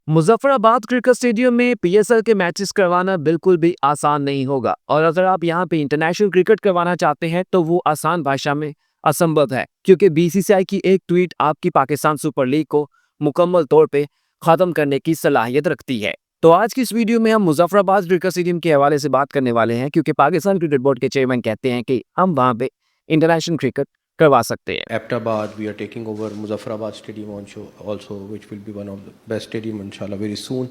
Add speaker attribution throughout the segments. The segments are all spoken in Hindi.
Speaker 1: मुजफ्फराबाद क्रिकेट स्टेडियम में पीएसएल के मैचेस करवाना बिल्कुल भी आसान नहीं होगा और अगर आप यहां पे इंटरनेशनल क्रिकेट करवाना चाहते हैं तो वो आसान भाषा में असंभव है क्योंकि बीसीसीआई की एक ट्वीट आपकी पाकिस्तान सुपर लीग को मुकम्मल तौर पे खत्म करने की सलाहियत रखती है। तो आज की इस वीडियो में हम मुजफ्फराबाद क्रिकेट स्टेडियम के हवाले से बात करने वाले हैं क्योंकि पाकिस्तान क्रिकेट बोर्ड के चेयरमैन कहते हैं कि हम वहां पे इंटरनेशनल क्रिकेट करवा सकते हैं।
Speaker 2: Aptabad, we are taking over Muzaffarabad Stadium also, which will be one of the best stadium inshallah very soon.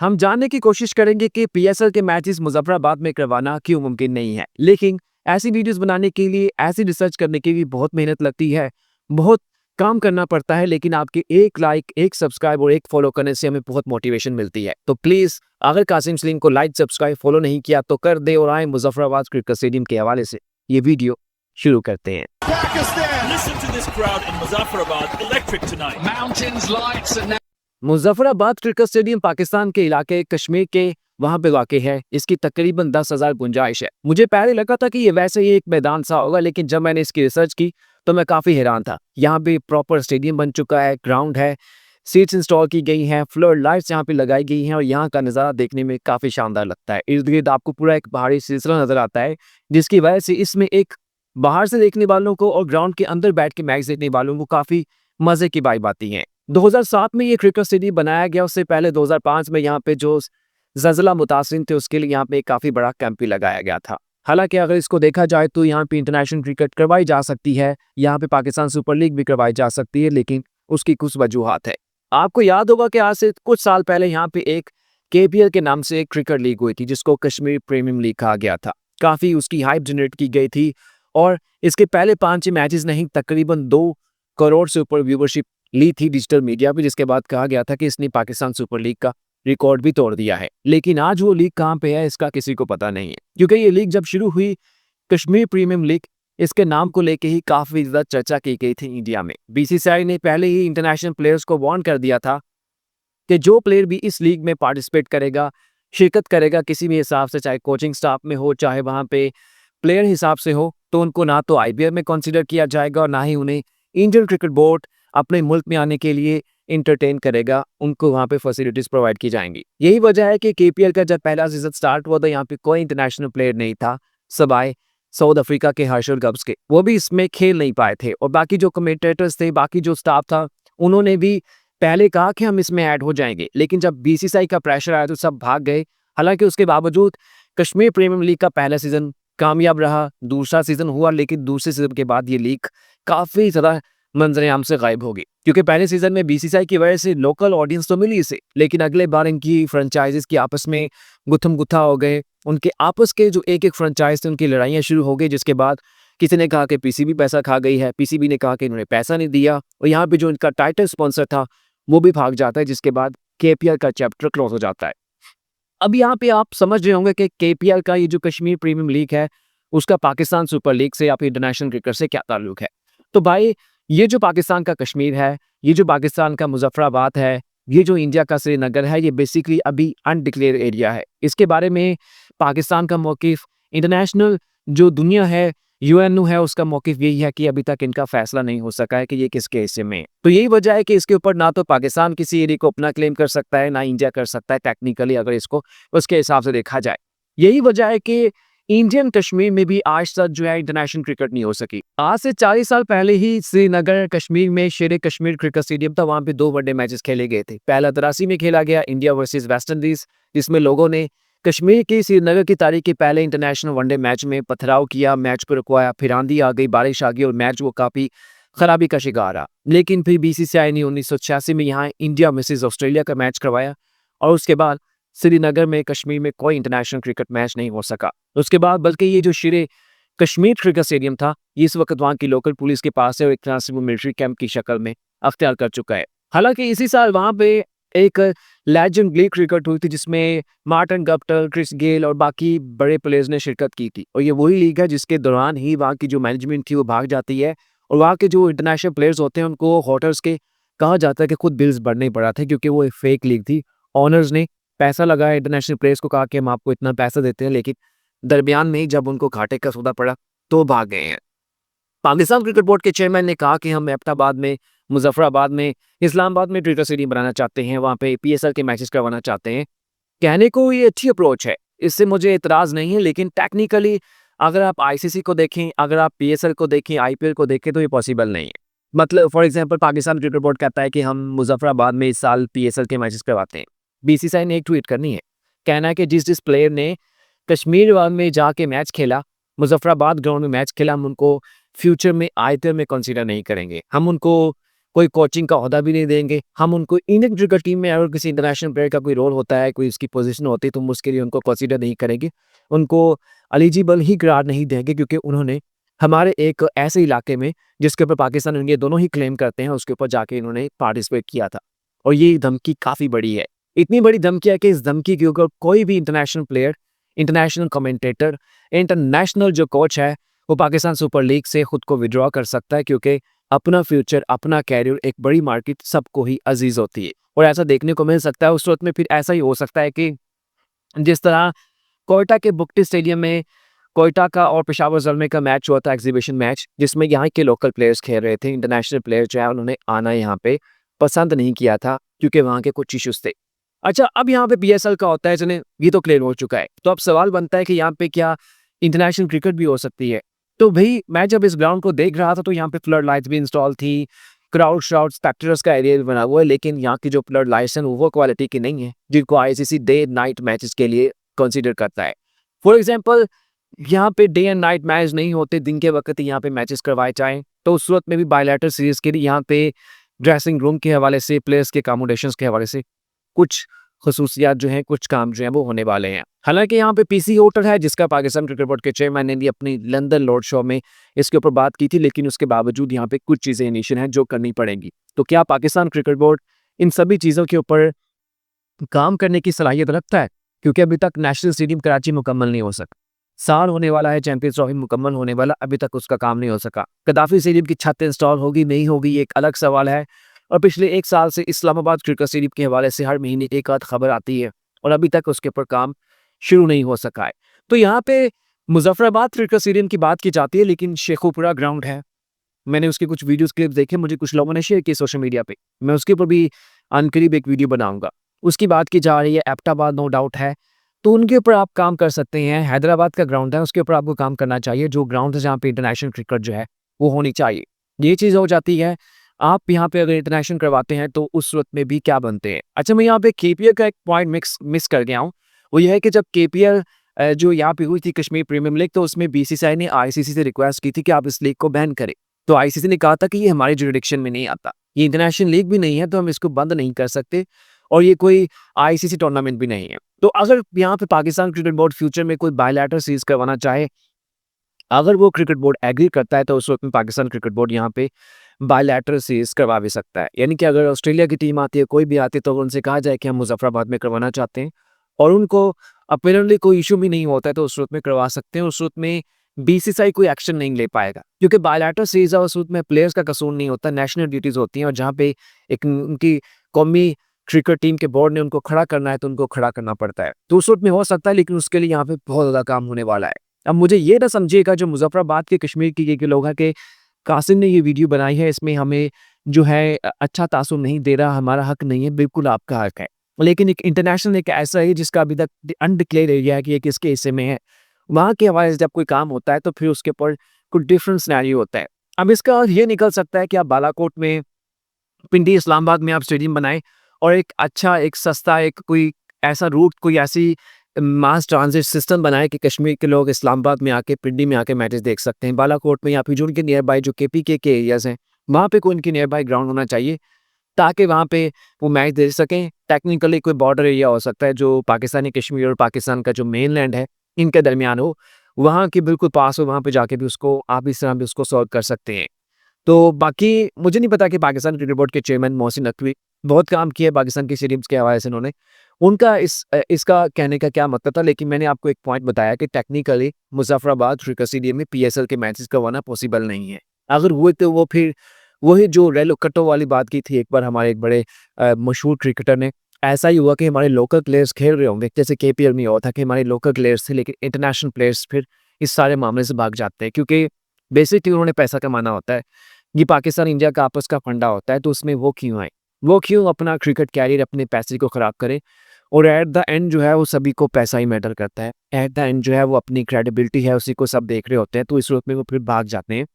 Speaker 1: हम जानने की कोशिश करेंगे कि पीएसएल के मैचेस मुजफ्फराबाद में करवाना क्यों मुमकिन नहीं है, लेकिन ऐसी वीडियोस बनाने के लिए, ऐसी रिसर्च करने के लिए बहुत मेहनत लगती है, बहुत काम करना पड़ता है, लेकिन आपके एक लाइक, एक सब्सक्राइब और एक फॉलो करने से हमें बहुत मोटिवेशन मिलती है। तो प्लीज अगर कासिम सलीम को लाइक, सब्सक्राइब, फॉलो नहीं किया तो कर दे और आए मुजफ्फराबाद क्रिकेट स्टेडियम के हवाले से ये वीडियो शुरू करते हैं।
Speaker 3: Listen to this crowd in Muzaffarabad, electric tonight. Mountains, lights and
Speaker 1: Muzaffarabad cricket stadium Pakistan के इलाके कश्मीर के वहां पे वाक़ है। इसकी तकरीबन 10,000 गुंजाइश है। मुझे पहले लगा था कि ये वैसे ही एक मैदान सा होगा, लेकिन जब मैंने इसकी रिसर्च की तो मैं काफ़ी हैरान था। यहाँ पे प्रॉपर स्टेडियम बन चुका है, ग्राउंड है, सीट्स इंस्टॉल की गई हैं, फ्लोर लाइट्स यहाँ पे लगाई गई हैं और यहाँ का नज़ारा देखने में काफ़ी शानदार लगता है। इर्द गिर्द आपको पूरा एक पहाड़ी सिलसिला नज़र आता है, जिसकी वजह से इसमें एक बाहर से देखने वालों को और ग्राउंड के अंदर बैठ के मैच देखने वालों को काफ़ी मज़े की वाइब आती है। 2007 में ये क्रिकेट स्टेडियम बनाया गया। उससे पहले 2005 में यहाँ पे जो ज़लज़ला मुतासिर थे उसके लिए यहाँ पे काफ़ी बड़ा कैंप भी लगाया गया था। हालांकि अगर इसको देखा जाए तो यहाँ पे इंटरनेशनल क्रिकेट करवाई जा सकती है, यहाँ पे पाकिस्तान सुपर लीग भी करवाई जा सकती है, लेकिन उसकी कुछ वजूहात है। आपको याद होगा कि आज से कुछ साल पहले यहाँ पे एक केपीएल के नाम से एक क्रिकेट लीग हुई थी, जिसको कश्मीर प्रीमियर लीग कहा गया था। काफ़ी उसकी हाइप जनरेट की गई थी और इसके पहले 5 मैचेस नहीं, तकरीबन 2 करोड़ से ऊपर व्यूवरशिप ली थी डिजिटल मीडिया पे, जिसके बाद कहा गया था कि इसने पाकिस्तान सुपर लीग का रिकॉर्ड भी तोड़ दिया है। लेकिन आज वो लीग कहाँ पे है इसका किसी को पता नहीं है, क्योंकि ये लीग जब शुरू हुई, कश्मीर प्रीमियम लीग, इसके नाम को लेके ही काफी ज्यादा चर्चा की गई थी इंडिया में। बीसीसीआई ने पहले ही इंटरनेशनल प्लेयर्स को वार्न कर दिया था कि जो प्लेयर भी इस लीग में पार्टिसिपेट करेगा, शिरकत करेगा किसी भी हिसाब से, चाहे कोचिंग स्टाफ में हो, चाहे वहां पे प्लेयर हिसाब से हो, तो उनको ना तो आईपीएल में कंसीडर किया जाएगा और ना ही उन्हें इंडियन क्रिकेट बोर्ड अपने मुल्क में आने के लिए इंटरटेन करेगा, उनको वहां पे फैसिलिटीज प्रोवाइड की जाएंगी। यही वजह है कि केपीएल का जब पहला सीजन स्टार्ट हुआ था, यहाँ पे कोई इंटरनेशनल प्लेयर नहीं था, सवाए साउथ अफ्रीका के हर्षल गब्स के। वो भी इसमें खेल नहीं पाए थे और बाकी जो कमेंटेटर्स थे, बाकी जो स्टाफ था, उन्होंने भी पहले कहा कि हम इसमें ऐड हो जाएंगे, लेकिन जब बीसीसीआई का प्रेशर आया तो सब भाग गए। हालांकि उसके बावजूद कश्मीर प्रीमियर लीग का पहला सीजन कामयाब रहा, दूसरा सीजन हुआ, लेकिन दूसरे सीजन के बाद ये लीग काफी ज्यादा मंजरेआम से गायब हो गई, क्योंकि पहले सीजन में बीसीसीआई की वजह से लोकल ऑडियंस तो मिली इसे, लेकिन अगले बार इनकी फ्रेंचाइजीज की आपस में गुत्थम गुत्था हो गए। उनके आपस के जो एक एक फ्रेंचाइज थे उनकी लड़ाइयाँ शुरू हो गई, जिसके बाद किसी ने कहा कि पीसीबी पैसा खा गई है, पीसीबी ने कहा कि इन्होंने पैसा नहीं दिया, और यहाँ पे जो इनका टाइटल स्पॉन्सर था वो भी भाग जाता है, जिसके बाद केपीएल का चैप्टर क्लोज हो जाता है। अब यहाँ पे आप समझ रहे होंगे कि केपीएल का ये जो कश्मीर प्रीमियम लीग है उसका पाकिस्तान सुपर लीग से या फिर इंटरनेशनल क्रिकेट से क्या ताल्लुक है। तो भाई, ये जो पाकिस्तान का कश्मीर है, ये जो पाकिस्तान का मुजफ्फराबाद है, ये जो इंडिया का श्रीनगर है, ये बेसिकली अभी अनडिक्लेयर एरिया है। इसके बारे में पाकिस्तान का मौकिफ, इंटरनेशनल जो दुनिया है, यूएनओ है, उसका मौकिफ यही है कि अभी तक इनका फैसला नहीं हो सका है कि ये किसके हिस्से में है। तो यही वजह है कि इसके ऊपर ना तो पाकिस्तान किसी एरिया को अपना क्लेम कर सकता है, ना इंडिया कर सकता है टेक्निकली, अगर इसको उसके हिसाब से देखा जाए। यही वजह है कि इंडियन कश्मीर में भी आज तक जो है इंटरनेशनल क्रिकेट नहीं हो सकी। आज से 40 साल पहले ही श्रीनगर कश्मीर में शेर कश्मीर क्रिकेट स्टेडियम था, वहां पे 2 वनडे मैचेस खेले गए थे। पहला 83 में खेला गया, इंडिया वर्सेस वेस्ट इंडीज, जिसमें लोगों ने कश्मीर की श्रीनगर की तारीख के पहले इंटरनेशनल वनडे मैच में पथराव किया, मैच को रुकवाया, फिर आंधी आ गई, बारिश आ गई और मैच वो काफी खराबी का शिकार रहा। लेकिन फिर बीसीसीआई ने 1986 में यहाँ इंडिया वर्सेस ऑस्ट्रेलिया का मैच करवाया और उसके बाद श्रीनगर में कश्मीर में कोई इंटरनेशनल क्रिकेट मैच नहीं हो सका। उसके बाद बल्कि ये जो शेर कश्मीर क्रिकेट स्टेडियम था, ये इस वक्त वहाँ की लोकल पुलिस के पास है और एक तरह से वो मिलिट्री कैंप की शक्ल में अख्तियार कर चुका है। हालांकि इसी साल वहाँ पे एक लेजेंड लीग क्रिकेट हुई थी, जिसमें मार्टिन गप्टिल, क्रिस गेल और बाकी बड़े प्लेयर्स ने शिरकत की थी, और ये वही लीग है जिसके दौरान ही वहाँ की जो मैनेजमेंट थी वो भाग जाती है और वहाँ के जो इंटरनेशनल प्लेयर्स होते हैं उनको होटल्स के कहा जाता है कि खुद बिल्स भरने पड़ा था, क्योंकि वो एक फेक लीग थी। ऑनर्स ने पैसा लगाया, इंटरनेशनल प्लेयर्स को कहा कि हम आपको इतना पैसा देते हैं, लेकिन दरमियान में ही जब उनको घाटे का सौदा पड़ा तो भाग गए हैं। पाकिस्तान क्रिकेट बोर्ड के चेयरमैन ने कहा कि हम एबटाबाद में मुजफ्फराबाद में, इस्लामाबाद में क्रिकेट स्टेडियम बनाना चाहते हैं, वहाँ पे पीएसएल के मैचेस करवाना चाहते हैं। कहने को ये अच्छी अप्रोच है, इससे मुझे इतराज़ नहीं है, लेकिन टेक्निकली अगर आप आईसीसी को देखें, अगर आप पीएसएल को देखें, आईपीएल को देखें तो ये पॉसिबल नहीं है। मतलब for example Pakistan cricket board कहता है कि हम मुजफ्फराबाद में इस साल पीएसएल के मैचेस करवाते हैं। बीसीसीआई ने एक ट्वीट करनी है, कहना है कि जिस प्लेयर ने कश्मीर में जाके मैच खेला, मुजफ्फराबाद ग्राउंड में मैच खेला, हम उनको फ्यूचर में आईपीएल में कंसीडर नहीं करेंगे, हम उनको कोई कोचिंग का ओहदा भी नहीं देंगे, हम उनको इंडियन क्रिकेट टीम में अगर किसी इंटरनेशनल प्लेयर का कोई रोल होता है, कोई उसकी पोजीशन होती है तो हम उसके लिए उनको कंसीडर नहीं करेंगे, उनको एलिजिबल ही करार नहीं देंगे, क्योंकि उन्होंने हमारे एक ऐसे इलाके में जिसके ऊपर पाकिस्तान और इंडिया दोनों ही क्लेम करते हैं, उसके ऊपर जाके इन्होंने पार्टिसिपेट किया था। और ये धमकी काफ़ी बड़ी है, इतनी बड़ी धमकी है कि इस धमकी के ऊपर कोई भी international player, international commentator, international जो कोच है वो पाकिस्तान सुपर लीग से खुद को विड्रॉ कर सकता है, क्योंकि अपना फ्यूचर, अपना कैरियर, एक बड़ी मार्केट सबको ही अजीज होती है। और ऐसा देखने को मिल सकता है उस वक्त में, फिर ऐसा ही हो सकता है कि जिस तरह कोयटा के बुक्टी स्टेडियम में कोयटा का और पेशावर ज़ल्मे का मैच हुआ था, एग्जीबिशन मैच, जिसमें यहाँ के लोकल प्लेयर्स खेल रहे थे, इंटरनेशनल प्लेयर जो है उन्होंने आना यहाँ पे पसंद नहीं किया था क्योंकि वहाँ के कुछ इश्यूज थे। अच्छा, अब यहाँ पे पीएसएल का होता है, चले ये तो क्लियर हो चुका है, तो अब सवाल बनता है कि यहाँ पे क्या इंटरनेशनल क्रिकेट भी हो सकती है? तो भाई मैं जब इस ग्राउंड को देख रहा था तो यहाँ पे फ्लड लाइट्स भी इंस्टॉल थी, क्राउड शाउट स्पेक्टेटर्स का एरिया भी बना हुआ है, लेकिन यहाँ की जो फ्लड लाइट्स हैं वो क्वालिटी की नहीं है जिनको आईसीसी डे नाइट मैचेस के लिए कंसीडर करता है। फॉर एग्जांपल, यहाँ पे डे एंड नाइट मैच नहीं होते, दिन के वक्त ही यहाँ पे मैचेस करवाए जाएं, तो उस वक्त में भी बायलैटरल सीरीज के लिए यहाँ पे ड्रेसिंग रूम के हवाले से, प्लेयर्स के अकोमोडेशंस के हवाले से कुछ खसूसियात जो हैं, कुछ काम जो हैं वो होने वाले हैं। हालांकि यहाँ पे पीसी होटल है जिसका पाकिस्तान क्रिकेट बोर्ड के चेयरमैन ने भी अपनी लंदन लॉर्ड शो में इसके ऊपर बात की थी, लेकिन उसके बावजूद यहाँ पे कुछ चीज़ें इनिशियल हैं जो करनी पड़ेंगी। तो क्या पाकिस्तान क्रिकेट बोर्ड इन सभी चीज़ों के ऊपर काम करने की सलाहियत रखता है? क्योंकि अभी तक नेशनल स्टेडियम कराची मुकम्मल नहीं हो सका, साल होने वाला है चैंपियंस ट्रॉफी मुकम्मल होने वाला, अभी तक उसका काम नहीं हो सका। गद्दाफी स्टेडियम की छत इंस्टॉल होगी नहीं होगी ये एक अलग सवाल है, और पिछले एक साल से इस्लामाबाद क्रिकेट स्टेडियम के हवाले से हर महीने एक आध खबर आती है और अभी तक उसके ऊपर काम शुरू नहीं हो सका है। तो यहाँ पे मुजफ्फराबाद क्रिकेट स्टेडियम की बात की जाती है, लेकिन शेखुपुरा ग्राउंड है, मैंने उसके कुछ वीडियोस क्लिप्स देखे, मुझे कुछ लोगों ने शेयर किए सोशल मीडिया पे, मैं उसके ऊपर भी अनकरीब एक वीडियो बनाऊंगा। उसकी बात की जा रही है, एबटाबाद नो डाउट है, तो उनके ऊपर आप काम कर सकते हैं। हैदराबाद का ग्राउंड है, उसके ऊपर आपको काम करना चाहिए, जो ग्राउंड है जहाँ पे इंटरनेशनल क्रिकेट जो है वो होनी चाहिए। ये चीज़ हो जाती है। आप यहाँ पे अगर इंटरनेशनल करवाते हैं तो उस वक्त में भी क्या बनते हैं। अच्छा, मैं यहाँ पे केपीएल का एक पॉइंट मिस कर गया हूँ, वो ये है कि जब केपीएल जो यहाँ पे हुई थी कश्मीर प्रीमियर लीग, तो उसमें बीसीसीआई ने आईसीसी से रिक्वेस्ट की थी कि आप इस लीग को बैन करें, तो आईसीसी ने कहा था कि ये हमारे जुरिडिक्शन में नहीं आता, ये इंटरनेशनल लीग भी नहीं है, तो हम इसको बंद नहीं कर सकते, और ये कोई आईसीसी टूर्नामेंट भी नहीं है। तो अगर यहाँ पे पाकिस्तान क्रिकेट बोर्ड फ्यूचर में कोई बायलैटरल सीरीज करवाना चाहे, अगर वो क्रिकेट बोर्ड एग्री करता है, तो उस वक्त में पाकिस्तान क्रिकेट बोर्ड यहाँ पे बायलैटरल सीरीज करवा भी सकता है। यानी कि अगर ऑस्ट्रेलिया की टीम आती है, कोई भी आती है, तो उनसे कहा जाए कि हम मुजफ्फराबाद में करवाना चाहते हैं, और उनको अपीयरली कोई इशू भी नहीं होता है, तो उस वक्त में करवा सकते हैं। उस वक्त में बीसीसीआई कोई एक्शन नहीं ले पाएगा, क्योंकि बायलैटरल सीरीज है, उस वक्त में प्लेयर्स का कसूर नहीं होता, नेशनल ड्यूटीज होती हैं, और जहाँ पे एक उनकी कौमी क्रिकेट टीम के बोर्ड ने उनको खड़ा करना है तो उनको खड़ा करना पड़ता है, तो उस वक्त में हो सकता है, लेकिन उसके लिए यहाँ पे बहुत ज़्यादा काम होने वाला है। अब मुझे ये ना समझिएगा, जो मुजफ्फराबाद के कश्मीर के ये लोग हैं कि कासिम ने ये वीडियो बनाई है, इसमें हमें जो है अच्छा तासुब नहीं दे रहा, हमारा हक नहीं है, बिल्कुल आपका हक है, लेकिन एक इंटरनेशनल एक ऐसा है जिसका अभी तक अनडिक्लेयर एरिया है कि ये किसके हिस्से में है, वहाँ के हवाले से जब कोई काम होता है तो फिर उसके ऊपर कुछ डिफरेंट सिनेरियो होता है। अब इसका अर्थ ये निकल सकता है कि आप बालाकोट में, पिंडी, इस्लामाबाद में आप स्टेडियम बनाएं, और एक अच्छा, एक सस्ता, एक कोई ऐसा रूट, कोई ऐसी मास ट्रांजिट सिस्टम बनाए कि कश्मीर के लोग इस्लामाबाद में आके, पिंडी में आके मैचेस देख सकते हैं। बालाकोट में या फिर जो उनके नियर बाई जो केपीके के एरियाज हैं, वहाँ पे कोई उनके नियर बाई ग्राउंड होना चाहिए, ताकि वहाँ पे वो मैच दे सकें। टेक्निकली कोई बॉर्डर एरिया हो सकता है जो पाकिस्तानी कश्मीर और पाकिस्तान का जो मेन लैंड है इनके दरमियान हो, वहाँ के बिल्कुल पास हो, वहाँ पे जाके भी उसको आप इस तरह भी उसको सॉल्व कर सकते हैं। तो बाकी मुझे नहीं पता कि पाकिस्तान क्रिकेट बोर्ड के चेयरमैन मोहसिन नकवी बहुत काम किया है पाकिस्तान के स्टेडियम्स के हवाले से, उन्होंने उनका इसका कहने का क्या मतलब था, लेकिन मैंने आपको एक पॉइंट बताया कि टेक्निकली मुजफ्फराबाद क्रिकेट स्टेडियम में पीएसएल के मैचेस करवाना पॉसिबल नहीं है। अगर हुए तो वो फिर वही जो रेलो कट्टो वाली बात की थी एक बार हमारे एक बड़े मशहूर क्रिकेटर ने, ऐसा ही हुआ कि हमारे लोकल प्लेयर्स खेल रहे होंगे, जैसे केपीएल में हुआ था कि हमारे लोकल प्लेयर्स थे, लेकिन इंटरनेशनल प्लेयर्स फिर इस सारे मामले से भाग जाते हैं, क्योंकि बेसिकली उन्होंने पैसा कमाना होता है। ये पाकिस्तान इंडिया का आपस का फंडा होता है, तो उसमें वो क्यों आए? वो क्यों अपना क्रिकेट कैरियर, अपने पैसे को ख़राब करें? और एट द एंड जो है वो सभी को पैसा ही मैटर करता है। एट द एंड जो है वो अपनी क्रेडिबिलिटी है, उसी को सब देख रहे होते हैं, तो इस सूरत में वो फिर भाग जाते हैं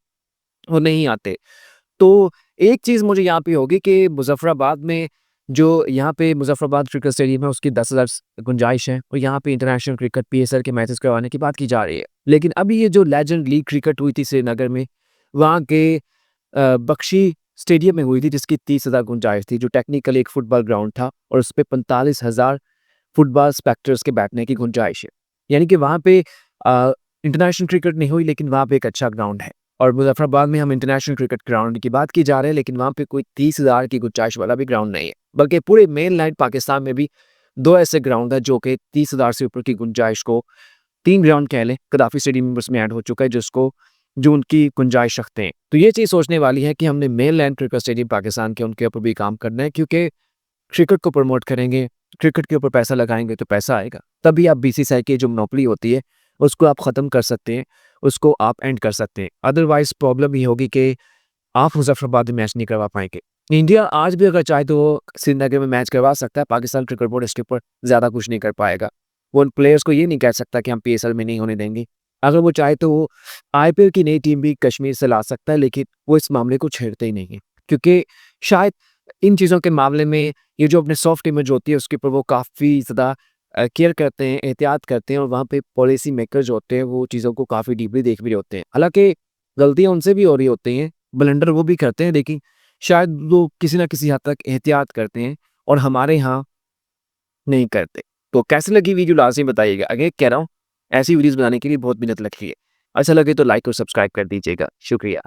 Speaker 1: और नहीं आते। तो एक चीज़ मुझे यहाँ पे होगी कि मुज़फ़्फ़राबाद में जो यहाँ पे मुज़फ़्फ़राबाद क्रिकेट स्टेडियम है उसकी 10,000 गुंजाइश है और यहाँ पे इंटरनेशनल क्रिकेट पीएसएल के मैचेस करवाने की बात की जा रही है। लेकिन अभी ये जो लेजेंड लीग क्रिकेट हुई थी श्रीनगर में, वहाँ के बख्शी स्टेडियम में हुई थी जिसकी 30,000 गुंजाइश थी, जो टेक्निकली एक फुटबॉल ग्राउंड था और उसपे 45,000 फुटबॉल स्पेक्टर्स के बैठने की गुंजाइश है। यानी कि वहाँ पे इंटरनेशनल क्रिकेट नहीं हुई, लेकिन वहाँ पे एक अच्छा ग्राउंड है। और मुज़फ़्फ़राबाद में हम इंटरनेशनल क्रिकेट ग्राउंड की बात की जा रहे हैं, लेकिन वहाँ पे कोई 30,000 की गुंजाइश वाला भी ग्राउंड नहीं है। बल्कि पूरे मेनलैंड पाकिस्तान में भी 2 ऐसे ग्राउंड हैं जो कि 30,000 से ऊपर की गुंजाइश को 3 ग्राउंड कह लें, गद्दाफ़ी स्टेडियम उसमें ऐड हो चुका है जो उनकी गुंजाइश रखते हैं। तो ये चीज़ सोचने वाली है कि हमने मेनलैंड क्रिकेट स्टेडियम पाकिस्तान के उनके ऊपर भी काम करना है, क्योंकि क्रिकेट को प्रमोट करेंगे, क्रिकेट के ऊपर पैसा लगाएँगे तो पैसा आएगा। तभी आप बीसीसीआई की जो मोनोपोली होती है, उसको आप ख़त्म कर सकते हैं, उसको आप एंड कर सकते हैं। अदरवाइज़ प्रॉब्लम ये होगी कि आप मुज़फ़्फ़राबाद में मैच नहीं करवा पाएँगे। इंडिया आज भी अगर चाहे तो वो श्रीनगर में मैच करवा सकता है, पाकिस्तान क्रिकेट बोर्ड इसके ऊपर ज़्यादा कुछ नहीं कर पाएगा। वो उन प्लेयर्स को ये नहीं कह सकता कि हम पीएसएल में नहीं होने देंगे। अगर वो चाहे तो वो आईपीएल की नई टीम भी कश्मीर से ला सकता है, लेकिन वो इस मामले को छेड़ते ही नहीं हैं। क्योंकि शायद इन चीज़ों के मामले में ये जो अपने सॉफ्ट इमेज होती है उसके ऊपर वो काफ़ी ज़्यादा केयर करते हैं, एहतियात करते हैं और वहाँ पे पॉलिसी मेकर जो होते हैं वो चीज़ों को काफ़ी डीपली देख भी रहे होते हैं। हालाँकि गलतियाँ उनसे भी हो रही होती हैं, ब्लंडर वो भी करते हैं, लेकिन शायद वो किसी न किसी हद तक एहतियात करते हैं और हमारे यहाँ नहीं करते। तो कैसी लगी वीडियो लाज़मी बताइएगा। अगेन कह रहा हूँ, ऐसी वीडियोज़ बनाने के लिए बहुत मेहनत लगती है। अच्छा लगे तो लाइक और सब्सक्राइब कर दीजिएगा। शुक्रिया।